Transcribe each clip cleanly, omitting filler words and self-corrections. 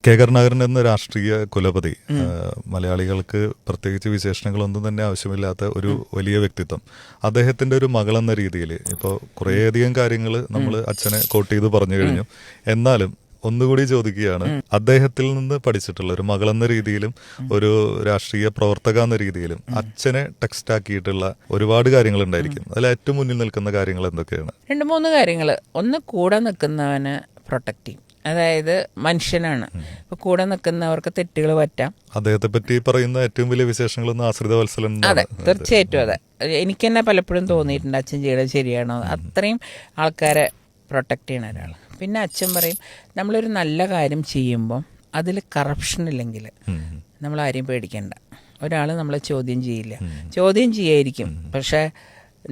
K Karunakaran എന്ന രാഷ്ട്രീയ കുലപതി, മലയാളികൾക്ക് പ്രത്യേകിച്ച് വിശേഷണങ്ങളൊന്നും തന്നെ ആവശ്യമില്ലാത്ത ഒരു വലിയ വ്യക്തിത്വം. അദ്ദേഹത്തിന്റെ ഒരു മകളെന്ന രീതിയിൽ ഇപ്പോൾ കുറേയധികം കാര്യങ്ങൾ നമ്മൾ അച്ഛനെ കോട്ട് ചെയ്ത് പറഞ്ഞു കഴിഞ്ഞു. എന്നാലും ഒന്നുകൂടി ചോദിക്കുകയാണ്, അദ്ദേഹത്തിൽ നിന്ന് പഠിച്ചിട്ടുള്ള ഒരു മകളെന്ന രീതിയിലും ഒരു രാഷ്ട്രീയ പ്രവർത്തക എന്ന രീതിയിലും അച്ഛനെ ടെക്സ്റ്റ് ആക്കിയിട്ടുള്ള ഒരുപാട് കാര്യങ്ങൾ ഉണ്ടായിരിക്കും. അതിൽ ഏറ്റവും മുന്നിൽ നിൽക്കുന്ന കാര്യങ്ങൾ എന്തൊക്കെയാണ്? 2-3 കാര്യങ്ങൾ. ഒന്ന്, കൂടെ നിൽക്കുന്നവന് പ്രൊട്ടക്ട് ചെയ്യും. അതായത് മനുഷ്യനാണ്. ഇപ്പൊ കൂടെ നിൽക്കുന്നവർക്ക് തെറ്റുകൾ പറ്റാം. അദ്ദേഹത്തെ പറ്റി പറയുന്ന ഏറ്റവും വലിയ വിശേഷങ്ങളൊന്നും ആശ്രിത വത്സലൻ. അതെ, തീർച്ചയായിട്ടും അതെ. എനിക്ക് തന്നെ പലപ്പോഴും തോന്നിയിട്ടുണ്ട് അച്ഛൻ ചെയ്യണത് ശരിയാണോ. അത്രയും ആൾക്കാരെ പ്രൊട്ടക്ട് ചെയ്യണ ഒരാൾ. പിന്നെ അച്ഛൻ പറയും, നമ്മളൊരു നല്ല കാര്യം ചെയ്യുമ്പോൾ അതിൽ കറപ്ഷൻ ഇല്ലെങ്കിൽ നമ്മൾ ആരെയും പേടിക്കണ്ട. ഒരാൾ നമ്മളെ ചോദ്യം ചെയ്യില്ല. ചോദ്യം ചെയ്യായിരിക്കും, പക്ഷെ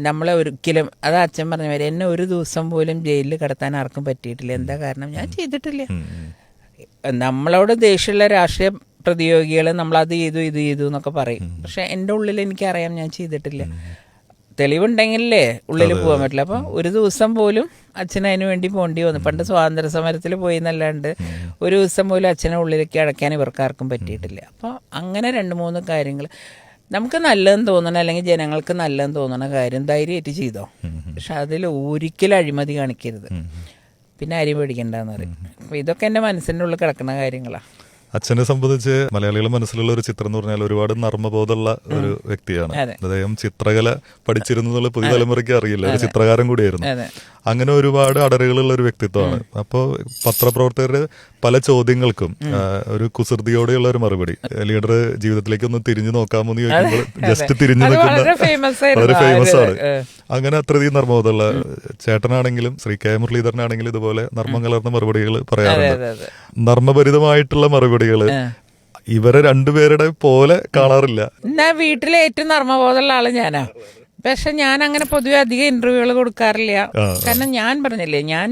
നമ്മളെ ഒരിക്കലും, അത് അച്ഛൻ പറഞ്ഞ മാതിരി, എന്നെ ഒരു ദിവസം പോലും ജയിലിൽ കിടത്താൻ ആർക്കും പറ്റിയിട്ടില്ല. എന്താ കാരണം? ഞാൻ ചെയ്തിട്ടില്ല. നമ്മളോട് ദേഷ്യമുള്ള രാഷ്ട്രീയ പ്രതിയോഗികൾ നമ്മളത് ചെയ്തു ഇത് ചെയ്തു എന്നൊക്കെ പറയും, പക്ഷെ എൻ്റെ ഉള്ളിൽ എനിക്കറിയാം ഞാൻ ചെയ്തിട്ടില്ല. തെളിവുണ്ടെങ്കിലേ ഉള്ളിൽ പോകാൻ പറ്റില്ല. അപ്പോൾ ഒരു ദിവസം പോലും അച്ഛന് അതിന് വേണ്ടി പോകേണ്ടി വന്നു. പണ്ട് സ്വാതന്ത്ര്യ സമരത്തിൽ പോയി എന്നല്ലാണ്ട് ഒരു ദിവസം പോലും അച്ഛനെ ഉള്ളിലേക്ക് അടയ്ക്കാൻ ഇവർക്കാർക്കും പറ്റിയിട്ടില്ല. അപ്പോൾ അങ്ങനെ 2-3 കാര്യങ്ങൾ നമുക്ക് നല്ലതെന്ന് തോന്നണം, അല്ലെങ്കിൽ ജനങ്ങൾക്ക് നല്ലതെന്ന് തോന്നണ കാര്യം ധൈര്യമായിട്ട് ചെയ്തോ. പക്ഷെ അതിൽ ഒരിക്കലും അഴിമതി കാണിക്കരുത്. പിന്നെ ആരെയും പേടിക്കണ്ടെന്ന് പറയും. അപ്പോൾ ഇതൊക്കെ എൻ്റെ മനസ്സിൻ്റെ ഉള്ളിൽ കിടക്കുന്ന കാര്യങ്ങളാണ്. അച്ഛനെ സംബന്ധിച്ച് മലയാളികളുടെ മനസ്സിലുള്ള ഒരു ചിത്രം എന്ന് പറഞ്ഞാൽ ഒരുപാട് നർമ്മബോധമുള്ള ഒരു വ്യക്തിയാണ്. അദ്ദേഹം ചിത്രകല പഠിച്ചിരുന്നു എന്നുള്ള പുതിയ തലമുറയ്ക്ക് അറിയില്ല. ഒരു ചിത്രകാരൻ കൂടിയായിരുന്നു. അങ്ങനെ ഒരുപാട് അടരുകളുള്ള ഒരു വ്യക്തിത്വമാണ്. അപ്പോൾ പത്രപ്രവർത്തകരുടെ പല ചോദ്യങ്ങൾക്കും ഒരു കുസൃതിയോടെയുള്ള ഒരു മറുപടി. ലീഡർ ജീവിതത്തിലേക്ക് ഒന്ന് തിരിഞ്ഞു നോക്കാമോ എന്ന് ചോദിക്കുമ്പോൾ ജസ്റ്റ് തിരിഞ്ഞു നിൽക്കുന്ന വളരെ ഫേമസ് ആണ്. അങ്ങനെ അത്രയധികം നർമ്മബോധമുള്ള ചേട്ടനാണെങ്കിലും ശ്രീ കെ മുരളീധരനാണെങ്കിലും ഇതുപോലെ നർമ്മം കലർന്ന മറുപടികൾ പറയാറുണ്ട്. നർമ്മഭരിതമായിട്ടുള്ള മറുപടികള് ഇവരെ രണ്ടുപേരുടെ പോലെ കാണാറില്ല. എന്നാ വീട്ടിലെ ഏറ്റവും നർമ്മബോധമുള്ള ആള് ഞാനാ. പക്ഷെ ഞാൻ അങ്ങനെ പൊതുവെ അധികം ഇന്റർവ്യൂകൾ കൊടുക്കാറില്ല. കാരണം ഞാൻ പറഞ്ഞില്ലേ, ഞാൻ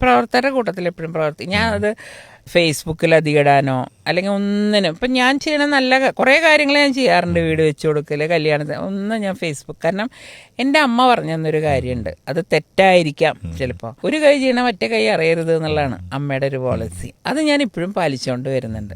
പ്രവർത്തകരുടെ കൂട്ടത്തിൽ എപ്പോഴും പ്രവർത്തിക്കും. ഞാൻ അത് ഫേസ്ബുക്കിൽ അധികം ഇടാനോ അല്ലെങ്കിൽ ഒന്നിനും. ഇപ്പം ഞാൻ ചെയ്യണ നല്ല കുറേ കാര്യങ്ങൾ ഞാൻ ചെയ്യാറുണ്ട്. വീട് വെച്ച് കൊടുക്കൽ, കല്യാണത്തിന് ഒന്നും ഞാൻ ഫേസ്ബുക്ക്. കാരണം എൻ്റെ അമ്മ പറഞ്ഞു തന്നൊരു കാര്യമുണ്ട്, അത് തെറ്റായിരിക്കാം ചിലപ്പോൾ. ഒരു കൈ ചെയ്യണ മറ്റേ കൈ അറിയരുത് എന്നുള്ളതാണ് അമ്മയുടെ ഒരു പോളിസി. അത് ഞാൻ ഇപ്പോഴും പാലിച്ചുകൊണ്ട് വരുന്നുണ്ട്.